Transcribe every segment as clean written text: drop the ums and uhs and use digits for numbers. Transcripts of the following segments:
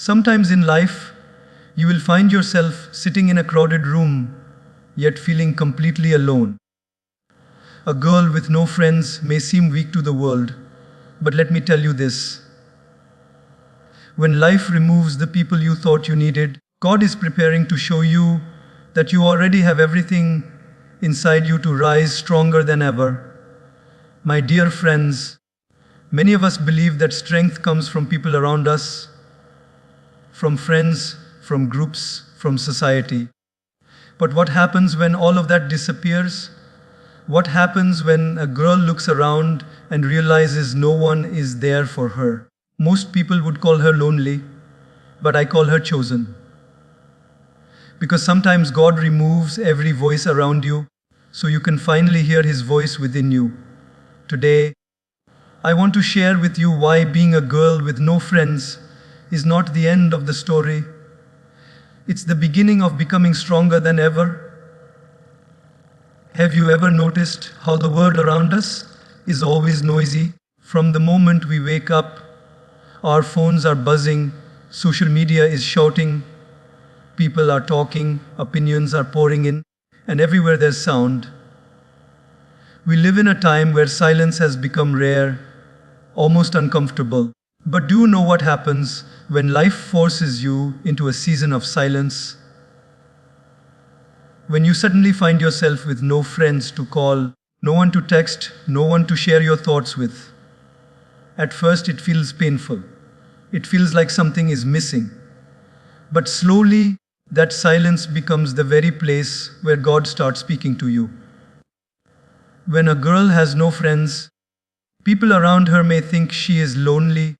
Sometimes in life, you will find yourself sitting in a crowded room, yet feeling completely alone. A girl with no friends may seem weak to the world, but let me tell you this. When life removes the people you thought you needed, God is preparing to show you that you already have everything inside you to rise stronger than ever. My dear friends, many of us believe that strength comes from people around us, from friends, from groups, from society. But what happens when all of that disappears? What happens when a girl looks around and realizes no one is there for her? Most people would call her lonely, but I call her chosen. Because sometimes God removes every voice around you so you can finally hear His voice within you. Today, I want to share with you why being a girl with no friends is not the end of the story. It's the beginning of becoming stronger than ever. Have you ever noticed how the world around us is always noisy? From the moment we wake up, our phones are buzzing, social media is shouting, people are talking, opinions are pouring in, and everywhere there's sound. We live in a time where silence has become rare, almost uncomfortable. But do you know what happens when life forces you into a season of silence? When you suddenly find yourself with no friends to call, no one to text, no one to share your thoughts with. At first it feels painful. It feels like something is missing. But slowly, that silence becomes the very place where God starts speaking to you. When a girl has no friends, people around her may think she is lonely,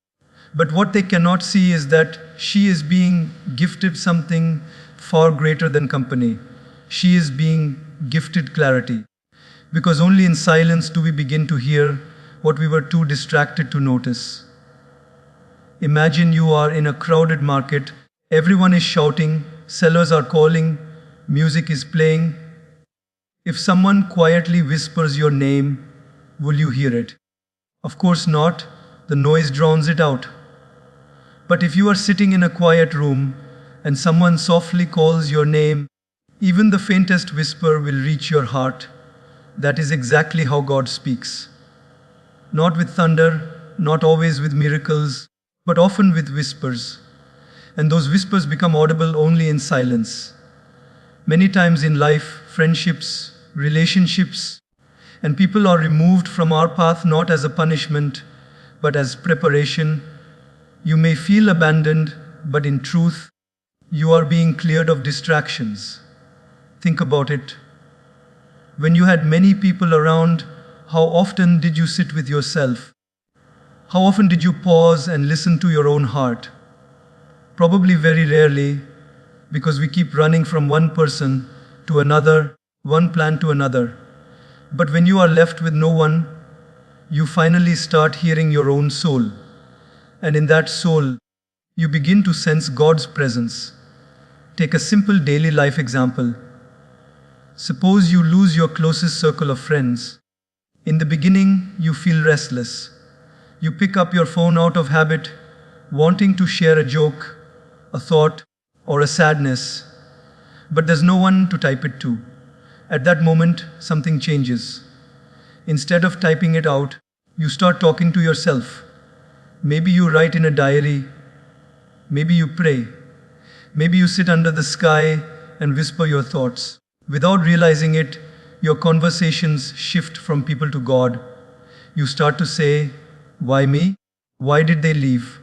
but what they cannot see is that she is being gifted something far greater than company. She is being gifted clarity. Because only in silence do we begin to hear what we were too distracted to notice. Imagine you are in a crowded market, everyone is shouting, sellers are calling, music is playing. If someone quietly whispers your name, will you hear it? Of course not, the noise drowns it out. But if you are sitting in a quiet room and someone softly calls your name, even the faintest whisper will reach your heart. That is exactly how God speaks. Not with thunder, not always with miracles, but often with whispers. And those whispers become audible only in silence. Many times in life, friendships, relationships, and people are removed from our path not as a punishment, but as preparation. You may feel abandoned, but in truth, you are being cleared of distractions. Think about it. When you had many people around, how often did you sit with yourself? How often did you pause and listen to your own heart? Probably very rarely, because we keep running from one person to another, one plan to another. But when you are left with no one, you finally start hearing your own soul. And in that soul, you begin to sense God's presence. Take a simple daily life example. Suppose you lose your closest circle of friends. In the beginning, you feel restless. You pick up your phone out of habit, wanting to share a joke, a thought, or a sadness. But there's no one to type it to. At that moment, something changes. Instead of typing it out, you start talking to yourself. Maybe you write in a diary. Maybe you pray. Maybe you sit under the sky and whisper your thoughts. Without realizing it, your conversations shift from people to God. You start to say, why me? Why did they leave?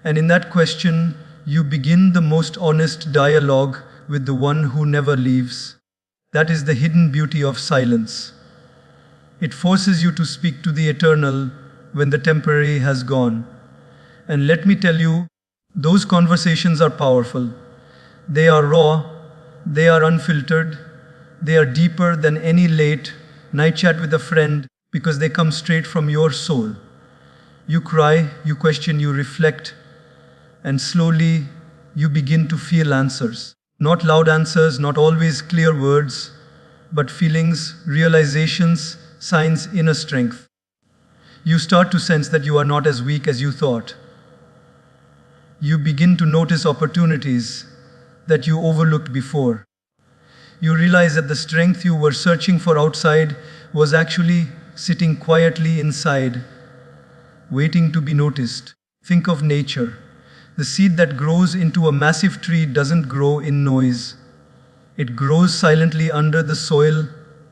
And in that question, you begin the most honest dialogue with the one who never leaves. That is the hidden beauty of silence. It forces you to speak to the eternal when the temporary has gone. And let me tell you, those conversations are powerful. They are raw, they are unfiltered, they are deeper than any late night chat with a friend because they come straight from your soul. You cry, you question, you reflect, and slowly you begin to feel answers. Not loud answers, not always clear words, but feelings, realizations, signs, inner strength. You start to sense that you are not as weak as you thought. You begin to notice opportunities that you overlooked before. You realize that the strength you were searching for outside was actually sitting quietly inside, waiting to be noticed. Think of nature. The seed that grows into a massive tree doesn't grow in noise. It grows silently under the soil,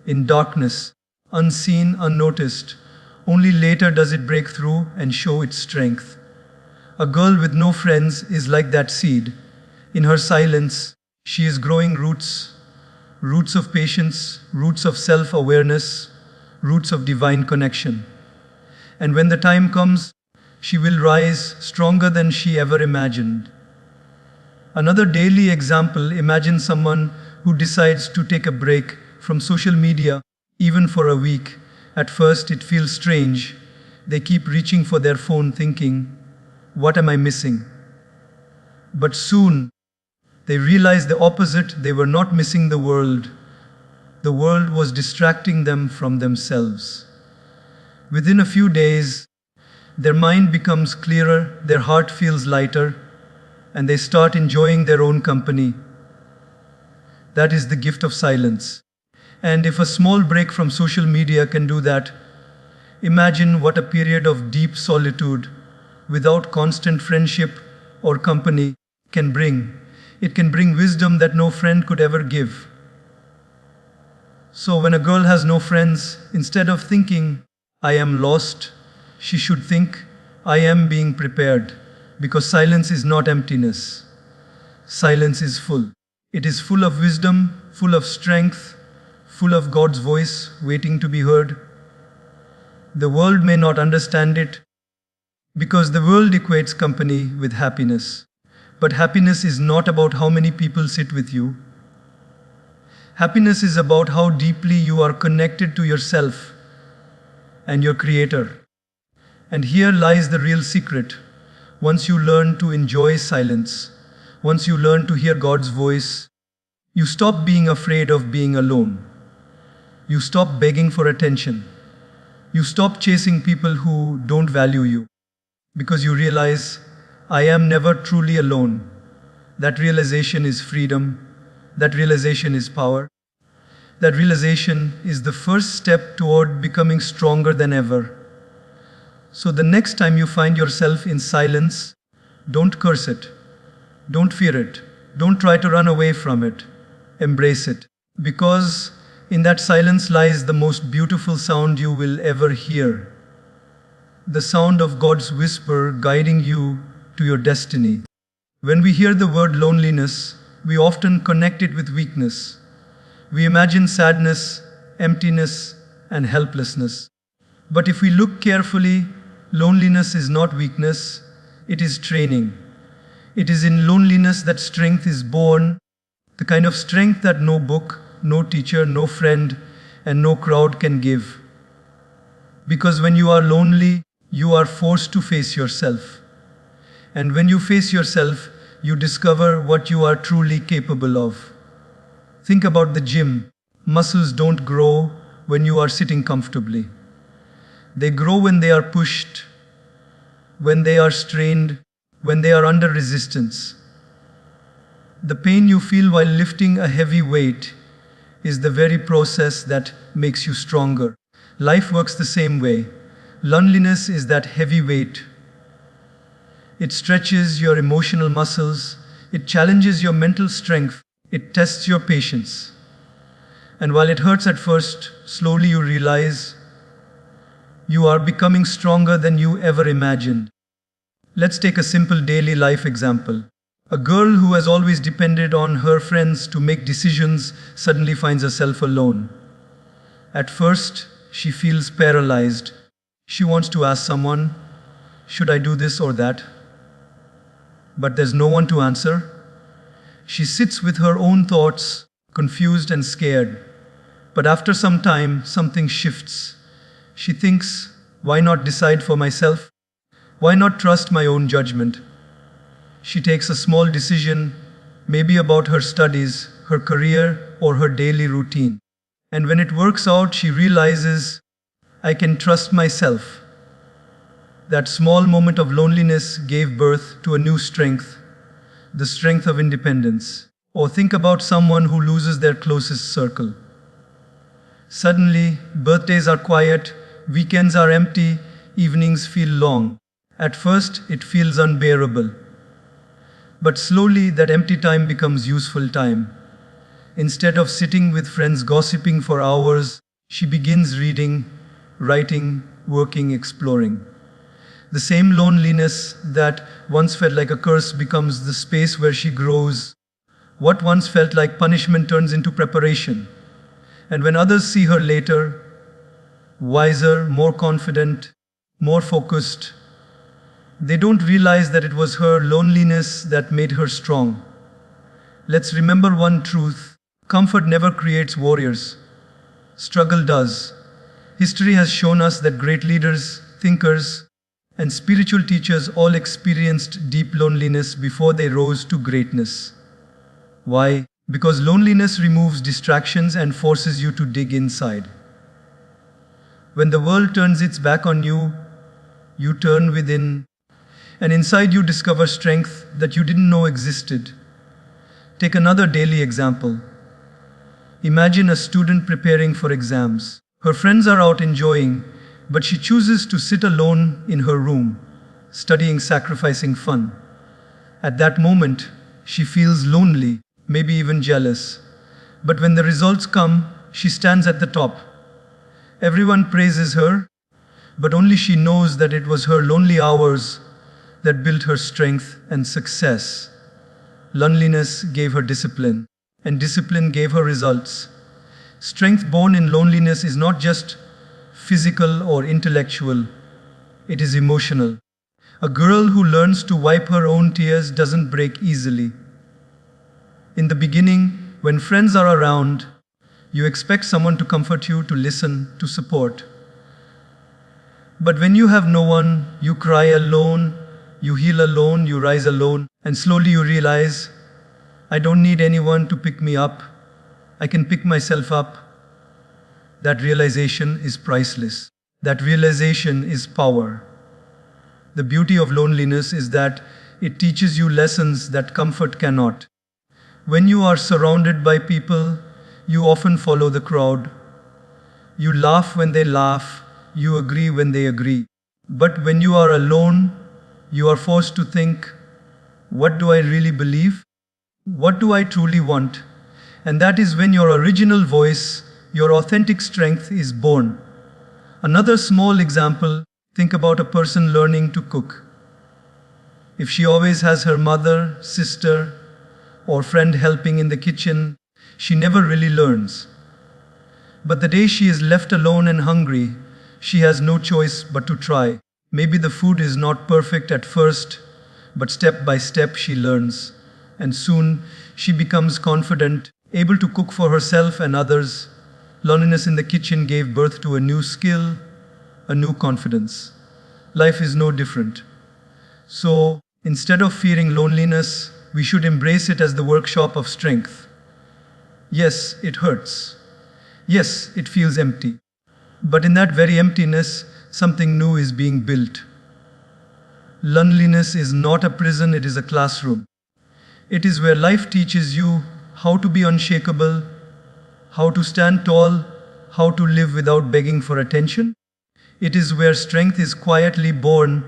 in darkness, unseen, unnoticed. Only later does it break through and show its strength. A girl with no friends is like that seed. In her silence, she is growing roots, roots of patience, roots of self-awareness, roots of divine connection. And when the time comes, she will rise stronger than she ever imagined. Another daily example, imagine someone who decides to take a break from social media, even for a week. At first, it feels strange. They keep reaching for their phone thinking, what am I missing? But soon, they realize the opposite. They were not missing the world. The world was distracting them from themselves. Within a few days, their mind becomes clearer, their heart feels lighter, and they start enjoying their own company. That is the gift of silence. And if a small break from social media can do that, imagine what a period of deep solitude, without constant friendship or company, can bring. It can bring wisdom that no friend could ever give. So when a girl has no friends, instead of thinking, I am lost, she should think, I am being prepared. Because silence is not emptiness. Silence is full. It is full of wisdom, full of strength, full of God's voice waiting to be heard. The world may not understand it because the world equates company with happiness. But happiness is not about how many people sit with you. Happiness is about how deeply you are connected to yourself and your Creator. And here lies the real secret. Once you learn to enjoy silence, once you learn to hear God's voice, you stop being afraid of being alone. You stop begging for attention. You stop chasing people who don't value you. Because you realize, I am never truly alone. That realization is freedom. That realization is power. That realization is the first step toward becoming stronger than ever. So the next time you find yourself in silence, don't curse it. Don't fear it. Don't try to run away from it. Embrace it. Because in that silence lies the most beautiful sound you will ever hear. The sound of God's whisper guiding you to your destiny. When we hear the word loneliness, we often connect it with weakness. We imagine sadness, emptiness, and helplessness. But if we look carefully, loneliness is not weakness, it is training. It is in loneliness that strength is born, the kind of strength that no book, no teacher, no friend, and no crowd can give. Because when you are lonely, you are forced to face yourself. And when you face yourself, you discover what you are truly capable of. Think about the gym. Muscles don't grow when you are sitting comfortably. They grow when they are pushed, when they are strained, when they are under resistance. The pain you feel while lifting a heavy weight is the very process that makes you stronger. Life works the same way. Loneliness is that heavy weight. It stretches your emotional muscles. It challenges your mental strength. It tests your patience. And while it hurts at first, slowly you realize you are becoming stronger than you ever imagined. Let's take a simple daily life example. A girl who has always depended on her friends to make decisions suddenly finds herself alone. At first, she feels paralyzed. She wants to ask someone, should I do this or that? But there's no one to answer. She sits with her own thoughts, confused and scared. But after some time, something shifts. She thinks, why not decide for myself? Why not trust my own judgment? She takes a small decision, maybe about her studies, her career, or her daily routine. And when it works out, she realizes, I can trust myself. That small moment of loneliness gave birth to a new strength, the strength of independence. Or think about someone who loses their closest circle. Suddenly, birthdays are quiet, weekends are empty, evenings feel long. At first, it feels unbearable. But slowly, that empty time becomes useful time. Instead of sitting with friends gossiping for hours, she begins reading, writing, working, exploring. The same loneliness that once felt like a curse becomes the space where she grows. What once felt like punishment turns into preparation. And when others see her later, wiser, more confident, more focused, they don't realize that it was her loneliness that made her strong. Let's remember one truth: comfort never creates warriors. Struggle does. History has shown us that great leaders, thinkers, and spiritual teachers all experienced deep loneliness before they rose to greatness. Why? Because loneliness removes distractions and forces you to dig inside. When the world turns its back on you, you turn within, and inside you discover strength that you didn't know existed. Take another daily example. Imagine a student preparing for exams. Her friends are out enjoying, but she chooses to sit alone in her room, studying, sacrificing fun. At that moment, she feels lonely, maybe even jealous. But when the results come, she stands at the top. Everyone praises her, but only she knows that it was her lonely hours that built her strength and success. Loneliness gave her discipline, and discipline gave her results. Strength born in loneliness is not just physical or intellectual, it is emotional. A girl who learns to wipe her own tears doesn't break easily. In the beginning, when friends are around, you expect someone to comfort you, to listen, to support. But when you have no one, you cry alone, you heal alone, you rise alone, and slowly you realize, I don't need anyone to pick me up. I can pick myself up. That realization is priceless. That realization is power. The beauty of loneliness is that it teaches you lessons that comfort cannot. When you are surrounded by people, you often follow the crowd. You laugh when they laugh, you agree when they agree. But when you are alone, you are forced to think, what do I really believe? What do I truly want? And that is when your original voice, your authentic strength is born. Another small example, think about a person learning to cook. If she always has her mother, sister, or friend helping in the kitchen, she never really learns. But the day she is left alone and hungry, she has no choice but to try. Maybe the food is not perfect at first, but step by step she learns. And soon she becomes confident, able to cook for herself and others. Loneliness in the kitchen gave birth to a new skill, a new confidence. Life is no different. So, instead of fearing loneliness, we should embrace it as the workshop of strength. Yes, it hurts. Yes, it feels empty. But in that very emptiness, something new is being built. Loneliness is not a prison, it is a classroom. It is where life teaches you how to be unshakable, how to stand tall, how to live without begging for attention. It is where strength is quietly born,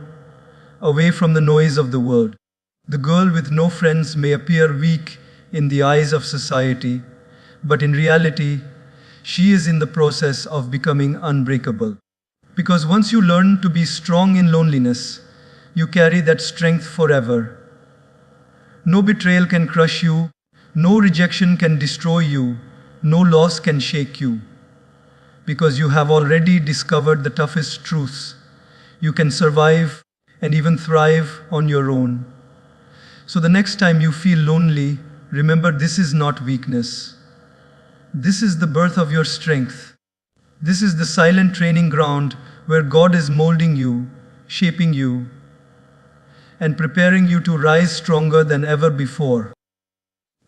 away from the noise of the world. The girl with no friends may appear weak in the eyes of society, but in reality, she is in the process of becoming unbreakable. Because once you learn to be strong in loneliness, you carry that strength forever. No betrayal can crush you, no rejection can destroy you, no loss can shake you. Because you have already discovered the toughest truths. You can survive and even thrive on your own. So the next time you feel lonely, remember this is not weakness. This is the birth of your strength. This is the silent training ground where God is molding you, shaping you, and preparing you to rise stronger than ever before.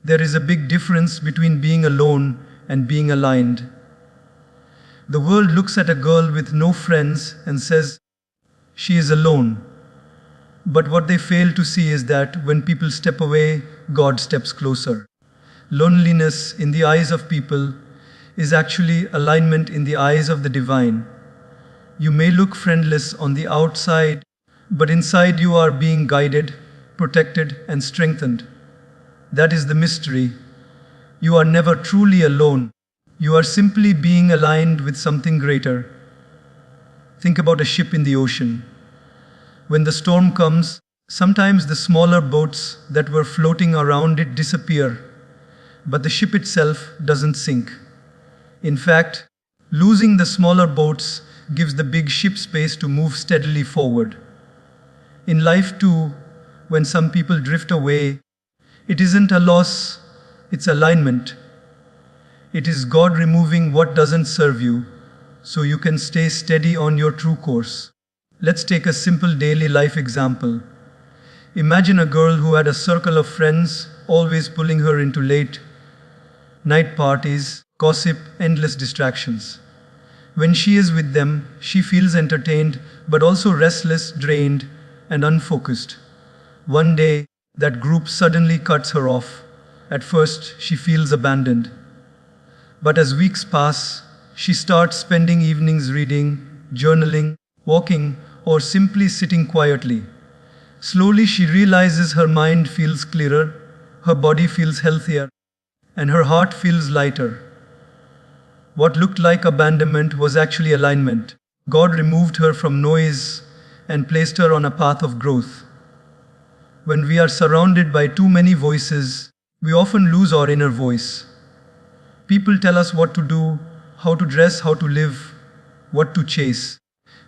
There is a big difference between being alone and being aligned. The world looks at a girl with no friends and says, She is alone. But what they fail to see is that when people step away, God steps closer. Loneliness in the eyes of people is actually alignment in the eyes of the divine. You may look friendless on the outside, but inside you are being guided, protected, and strengthened. That is the mystery. You are never truly alone. You are simply being aligned with something greater. Think about a ship in the ocean. When the storm comes, sometimes the smaller boats that were floating around it disappear, but the ship itself doesn't sink. In fact, losing the smaller boats gives the big ship space to move steadily forward. In life too, when some people drift away, it isn't a loss, it's alignment. It is God removing what doesn't serve you, so you can stay steady on your true course. Let's take a simple daily life example. Imagine a girl who had a circle of friends always pulling her into late night parties, gossip, endless distractions. When she is with them, she feels entertained but also restless, drained, and unfocused. One day, that group suddenly cuts her off. At first, she feels abandoned. But as weeks pass, she starts spending evenings reading, journaling, walking, or simply sitting quietly. Slowly, she realizes her mind feels clearer, her body feels healthier, and her heart feels lighter. What looked like abandonment was actually alignment. God removed her from noise and placed her on a path of growth. When we are surrounded by too many voices, we often lose our inner voice. People tell us what to do, how to dress, how to live, what to chase.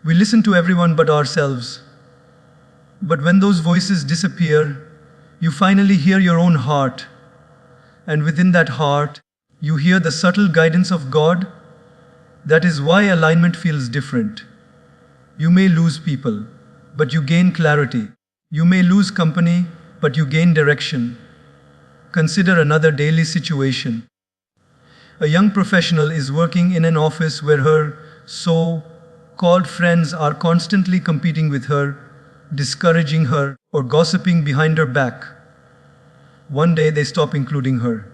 We listen to everyone but ourselves. But when those voices disappear, you finally hear your own heart. And within that heart, you hear the subtle guidance of God. That is why alignment feels different. You may lose people, but you gain clarity. You may lose company, but you gain direction. Consider another daily situation. A young professional is working in an office where her so-called friends are constantly competing with her, discouraging her, or gossiping behind her back. One day they stop including her.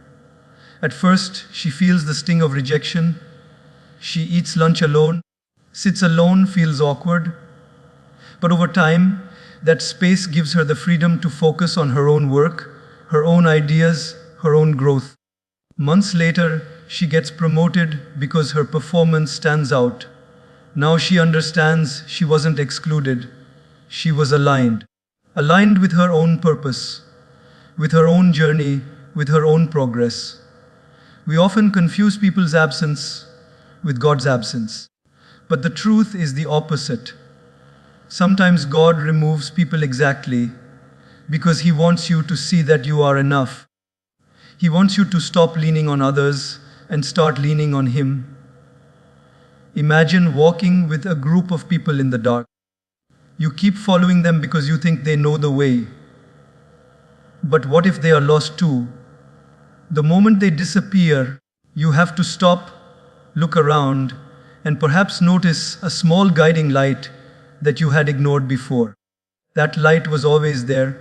At first, she feels the sting of rejection. She eats lunch alone, sits alone, feels awkward. But over time, that space gives her the freedom to focus on her own work, her own ideas, her own growth. Months later, she gets promoted because her performance stands out. Now she understands she wasn't excluded. She was aligned. Aligned with her own purpose, with her own journey, with her own progress. We often confuse people's absence with God's absence. But the truth is the opposite. Sometimes God removes people exactly because He wants you to see that you are enough. He wants you to stop leaning on others and start leaning on Him. Imagine walking with a group of people in the dark. You keep following them because you think they know the way. But what if they are lost too? The moment they disappear, you have to stop, look around, and perhaps notice a small guiding light that you had ignored before. That light was always there,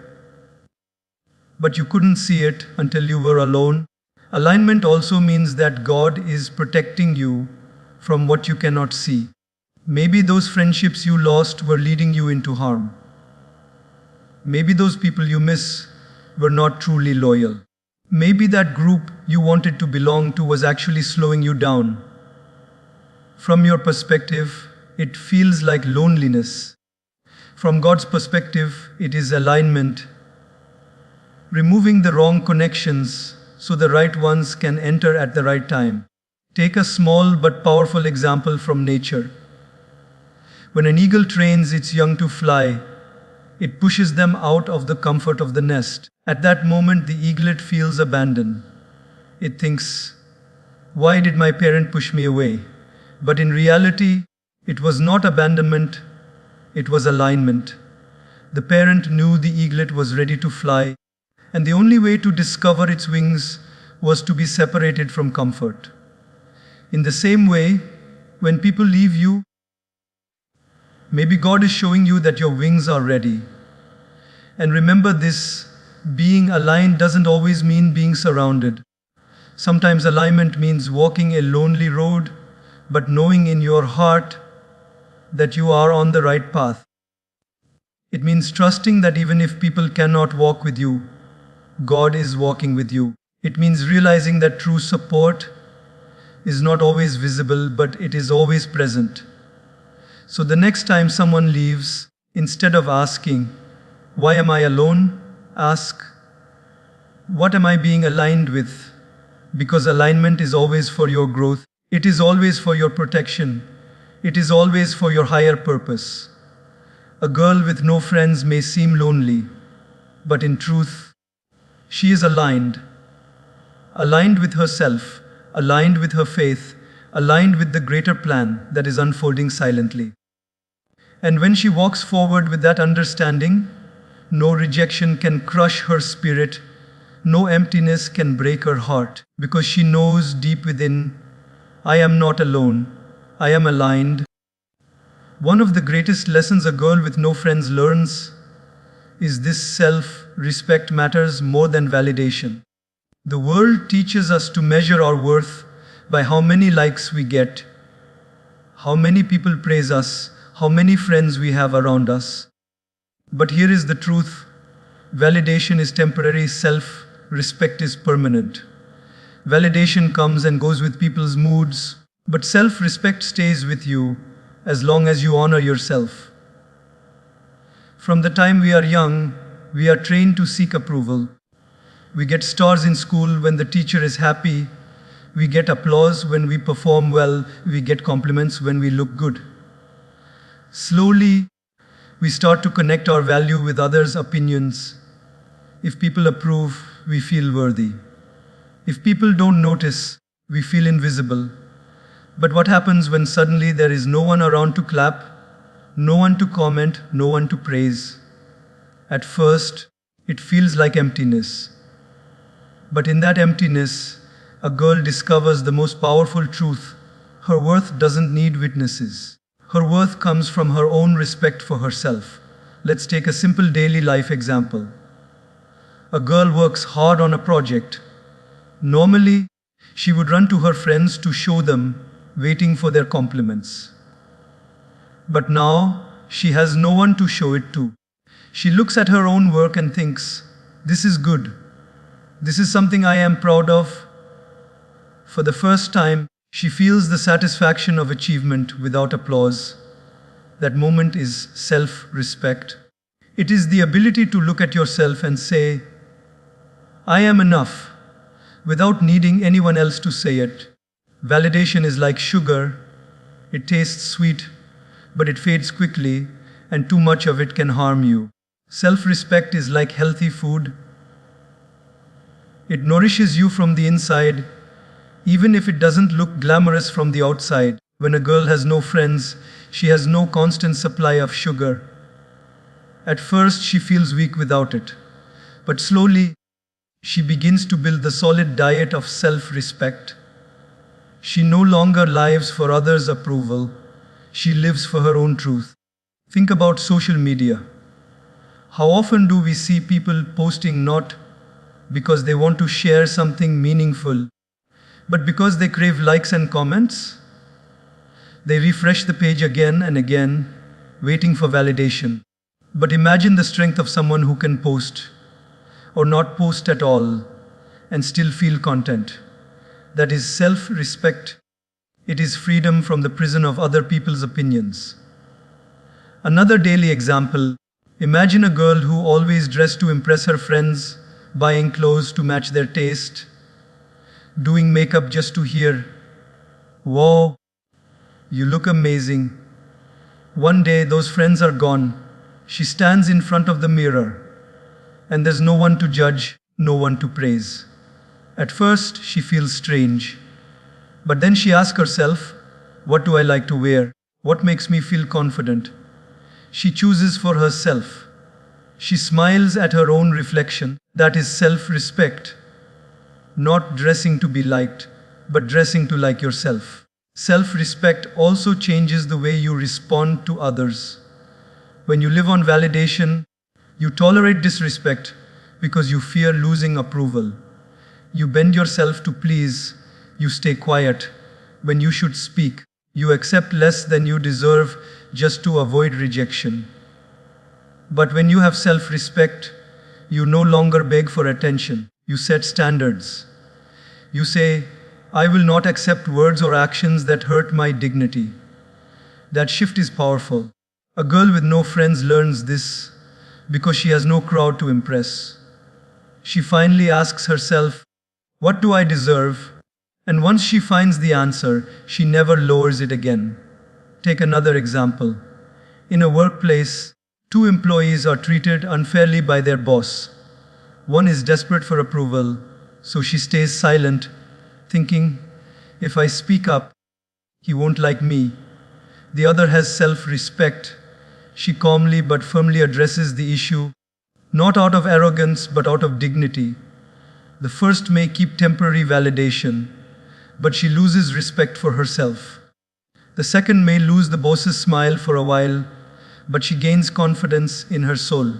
but you couldn't see it until you were alone. Alignment also means that God is protecting you from what you cannot see. Maybe those friendships you lost were leading you into harm. Maybe those people you miss were not truly loyal. Maybe that group you wanted to belong to was actually slowing you down. From your perspective, it feels like loneliness. From God's perspective, it is alignment. Removing the wrong connections so the right ones can enter at the right time. Take a small but powerful example from nature. When an eagle trains its young to fly, it pushes them out of the comfort of the nest. At that moment, the eaglet feels abandoned. It thinks, "Why did my parent push me away?" But in reality, it was not abandonment, it was alignment. The parent knew the eaglet was ready to fly, and the only way to discover its wings was to be separated from comfort. In the same way, when people leave you, Maybe God is showing you that your wings are ready. And remember this, being aligned doesn't always mean being surrounded. Sometimes alignment means walking a lonely road, but knowing in your heart that you are on the right path. It means trusting that even if people cannot walk with you, God is walking with you. It means realizing that true support is not always visible, but it is always present. So the next time someone leaves, instead of asking, "Why am I alone?" ask, "What am I being aligned with?" Because alignment is always for your growth. It is always for your protection. It is always for your higher purpose. A girl with no friends may seem lonely, but in truth, she is aligned. Aligned with herself, aligned with her faith, aligned with the greater plan that is unfolding silently. And when she walks forward with that understanding, no rejection can crush her spirit, no emptiness can break her heart, because she knows deep within, I am not alone, I am aligned. One of the greatest lessons a girl with no friends learns is this: self-respect matters more than validation. The world teaches us to measure our worth by how many likes we get, how many people praise us, how many friends we have around us. But here is the truth: validation is temporary, self-respect is permanent. Validation comes and goes with people's moods, but self-respect stays with you as long as you honor yourself. From the time we are young, we are trained to seek approval. We get stars in school when the teacher is happy. We get applause when we perform well. We get compliments when we look good. Slowly, we start to connect our value with others' opinions. If people approve, we feel worthy. If people don't notice, we feel invisible. But what happens when suddenly there is no one around to clap, no one to comment, no one to praise? At first, it feels like emptiness. But in that emptiness, a girl discovers the most powerful truth: her worth doesn't need witnesses. Her worth comes from her own respect for herself. Let's take a simple daily life example. A girl works hard on a project. Normally, she would run to her friends to show them, waiting for their compliments. But now, she has no one to show it to. She looks at her own work and thinks, "This is good. This is something I am proud of." For the first time, she feels the satisfaction of achievement without applause. That moment is self-respect. It is the ability to look at yourself and say, "I am enough," without needing anyone else to say it. Validation is like sugar. It tastes sweet, but it fades quickly, and too much of it can harm you. Self-respect is like healthy food. It nourishes you from the inside, even if it doesn't look glamorous from the outside. When a girl has no friends, she has no constant supply of sugar. At first, she feels weak without it. But slowly, she begins to build the solid diet of self-respect. She no longer lives for others' approval. She lives for her own truth. Think about social media. How often do we see people posting not because they want to share something meaningful, but because they crave likes and comments? They refresh the page again and again, waiting for validation. But imagine the strength of someone who can post, or not post at all, and still feel content. That is self-respect. It is freedom from the prison of other people's opinions. Another daily example: imagine a girl who always dressed to impress her friends, buying clothes to match their taste, doing makeup just to hear, "Wow, you look amazing." One day, those friends are gone. She stands in front of the mirror, and there's no one to judge, no one to praise. At first, she feels strange. But then she asks herself, "What do I like to wear? What makes me feel confident?" She chooses for herself. She smiles at her own reflection. That is self-respect. Not dressing to be liked, but dressing to like yourself. Self-respect also changes the way you respond to others. When you live on validation, you tolerate disrespect because you fear losing approval. You bend yourself to please, you stay quiet when you should speak. You accept less than you deserve just to avoid rejection. But when you have self-respect, you no longer beg for attention. You set standards. You say, I will not accept words or actions that hurt my dignity. That shift is powerful. A girl with no friends learns this because she has no crowd to impress. She finally asks herself, what do I deserve? And once she finds the answer, she never lowers it again. Take another example. In a workplace, two employees are treated unfairly by their boss. One is desperate for approval, so she stays silent, thinking, if I speak up, he won't like me. The other has self-respect. She calmly but firmly addresses the issue, not out of arrogance but out of dignity. The first may keep temporary validation, but she loses respect for herself. The second may lose the boss's smile for a while, but she gains confidence in her soul.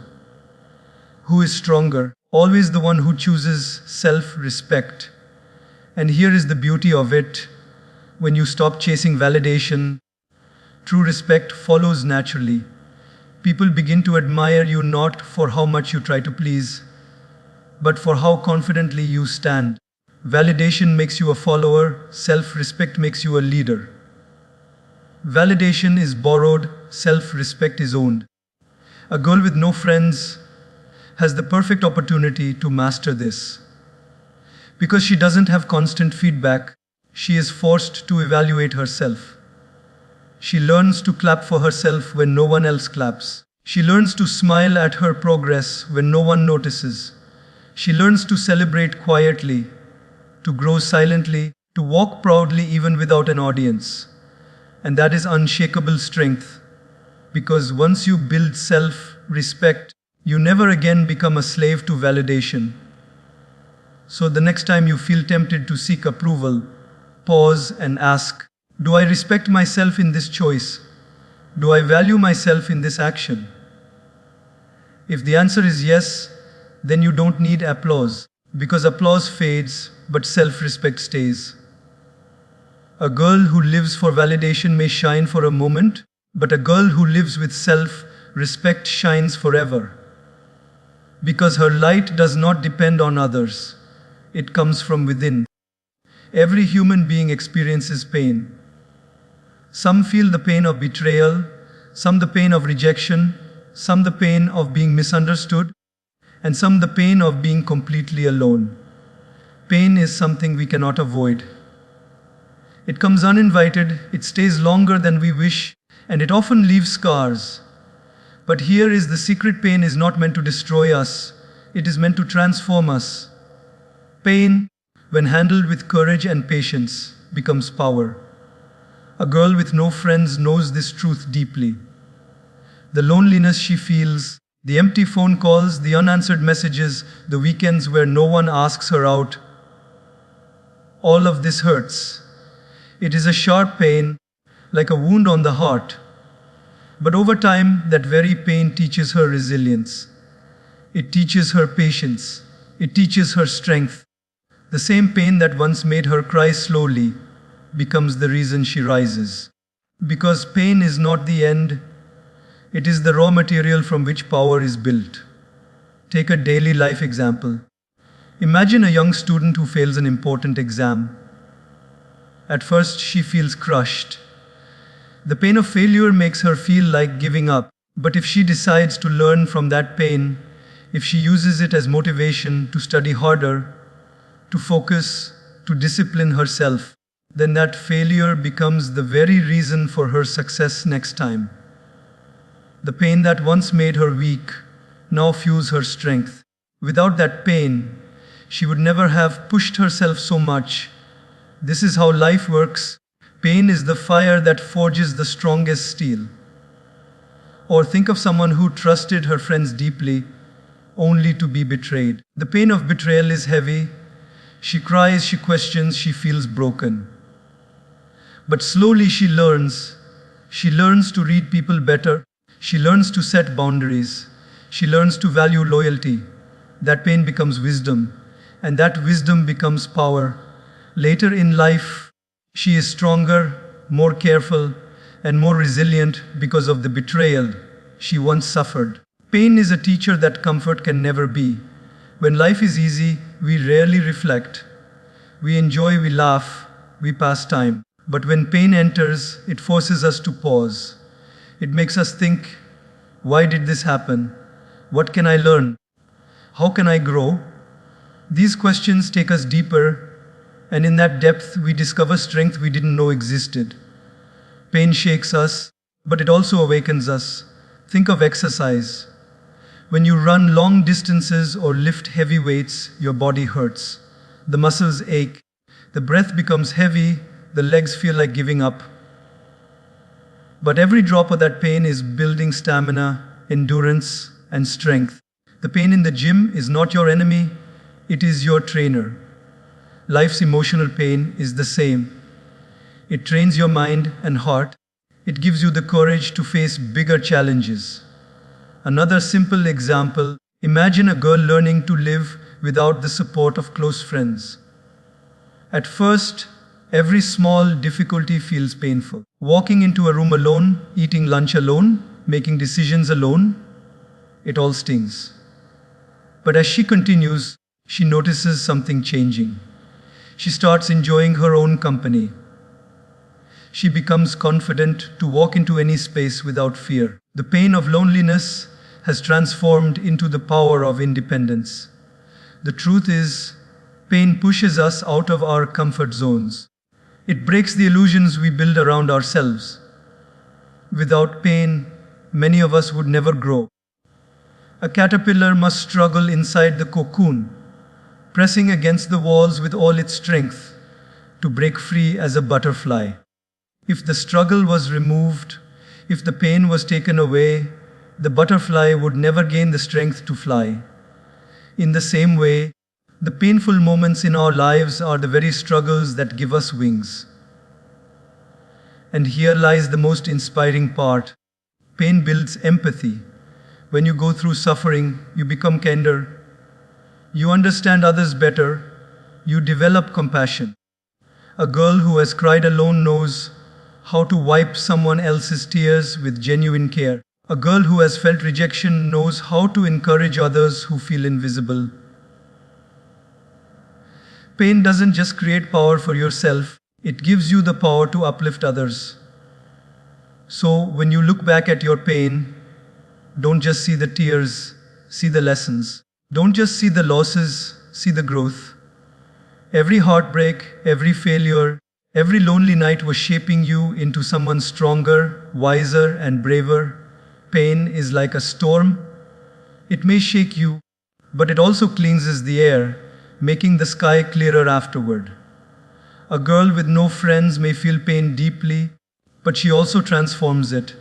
Who is stronger? Always the one who chooses self-respect. And here is the beauty of it. When you stop chasing validation, true respect follows naturally. People begin to admire you not for how much you try to please, but for how confidently you stand. Validation makes you a follower, self-respect makes you a leader. Validation is borrowed, self-respect is owned. A girl with no friends has the perfect opportunity to master this. Because she doesn't have constant feedback, she is forced to evaluate herself. She learns to clap for herself when no one else claps. She learns to smile at her progress when no one notices. She learns to celebrate quietly, to grow silently, to walk proudly even without an audience. And that is unshakable strength, because once you build self-respect, you never again become a slave to validation. So the next time you feel tempted to seek approval, pause and ask, do I respect myself in this choice? Do I value myself in this action? If the answer is yes, then you don't need applause, because applause fades, but self-respect stays. A girl who lives for validation may shine for a moment, but a girl who lives with self-respect shines forever. Because her light does not depend on others. It comes from within. Every human being experiences pain. Some feel the pain of betrayal, some the pain of rejection, some the pain of being misunderstood, and some the pain of being completely alone. Pain is something we cannot avoid. It comes uninvited, it stays longer than we wish, and it often leaves scars. But here is the secret: pain is not meant to destroy us, it is meant to transform us. Pain, when handled with courage and patience, becomes power. A girl with no friends knows this truth deeply. The loneliness she feels, the empty phone calls, the unanswered messages, the weekends where no one asks her out, all of this hurts. It is a sharp pain, like a wound on the heart. But over time, that very pain teaches her resilience. It teaches her patience. It teaches her strength. The same pain that once made her cry slowly becomes the reason she rises. Because pain is not the end, it is the raw material from which power is built. Take a daily life example. Imagine a young student who fails an important exam. At first, she feels crushed. The pain of failure makes her feel like giving up. But if she decides to learn from that pain, if she uses it as motivation to study harder, to focus, to discipline herself, then that failure becomes the very reason for her success next time. The pain that once made her weak now fuels her strength. Without that pain, she would never have pushed herself so much. This is how life works. Pain is the fire that forges the strongest steel. Or think of someone who trusted her friends deeply, only to be betrayed. The pain of betrayal is heavy. She cries, she questions, she feels broken. But slowly she learns to read people better. She learns to set boundaries. She learns to value loyalty. That pain becomes wisdom, and that wisdom becomes power. Later in life, she is stronger, more careful, and more resilient because of the betrayal she once suffered. Pain is a teacher that comfort can never be. When life is easy, we rarely reflect. We enjoy, we laugh, we pass time. But when pain enters, it forces us to pause. It makes us think, why did this happen? What can I learn? How can I grow? These questions take us deeper, and in that depth, we discover strength we didn't know existed. Pain shakes us, but it also awakens us. Think of exercise. When you run long distances or lift heavy weights, your body hurts. The muscles ache. The breath becomes heavy. The legs feel like giving up. But every drop of that pain is building stamina, endurance, and strength. The pain in the gym is not your enemy, it is your trainer. Life's emotional pain is the same. It trains your mind and heart. It gives you the courage to face bigger challenges. Another simple example, imagine a girl learning to live without the support of close friends. At first, every small difficulty feels painful. Walking into a room alone, eating lunch alone, making decisions alone, it all stings. But as she continues, she notices something changing. She starts enjoying her own company. She becomes confident to walk into any space without fear. The pain of loneliness has transformed into the power of independence. The truth is, pain pushes us out of our comfort zones. It breaks the illusions we build around ourselves. Without pain, many of us would never grow. A caterpillar must struggle inside the cocoon, pressing against the walls with all its strength to break free as a butterfly. If the struggle was removed, if the pain was taken away, the butterfly would never gain the strength to fly. In the same way, the painful moments in our lives are the very struggles that give us wings. And here lies the most inspiring part. Pain builds empathy. When you go through suffering, you become kinder. You understand others better. You develop compassion. A girl who has cried alone knows how to wipe someone else's tears with genuine care. A girl who has felt rejection knows how to encourage others who feel invisible. Pain doesn't just create power for yourself, it gives you the power to uplift others. So when you look back at your pain, don't just see the tears, see the lessons. Don't just see the losses, see the growth. Every heartbreak, every failure, every lonely night was shaping you into someone stronger, wiser, and braver. Pain is like a storm. It may shake you, but it also cleanses the air, making the sky clearer afterward. A girl with no friends may feel pain deeply, but she also transforms it.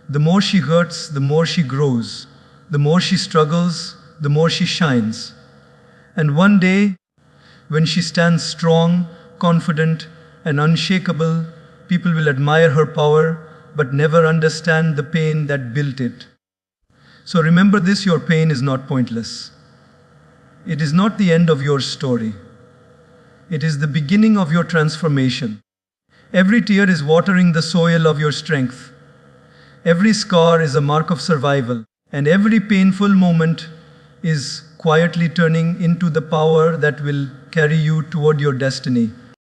The more she hurts, the more she grows. The more she struggles, the more she shines. And one day, when she stands strong, confident, and unshakable, people will admire her power, but never understand the pain that built it. So remember this, your pain is not pointless. It is not the end of your story. It is the beginning of your transformation. Every tear is watering the soil of your strength. Every scar is a mark of survival, and every painful moment is quietly turning into the power that will carry you toward your destiny.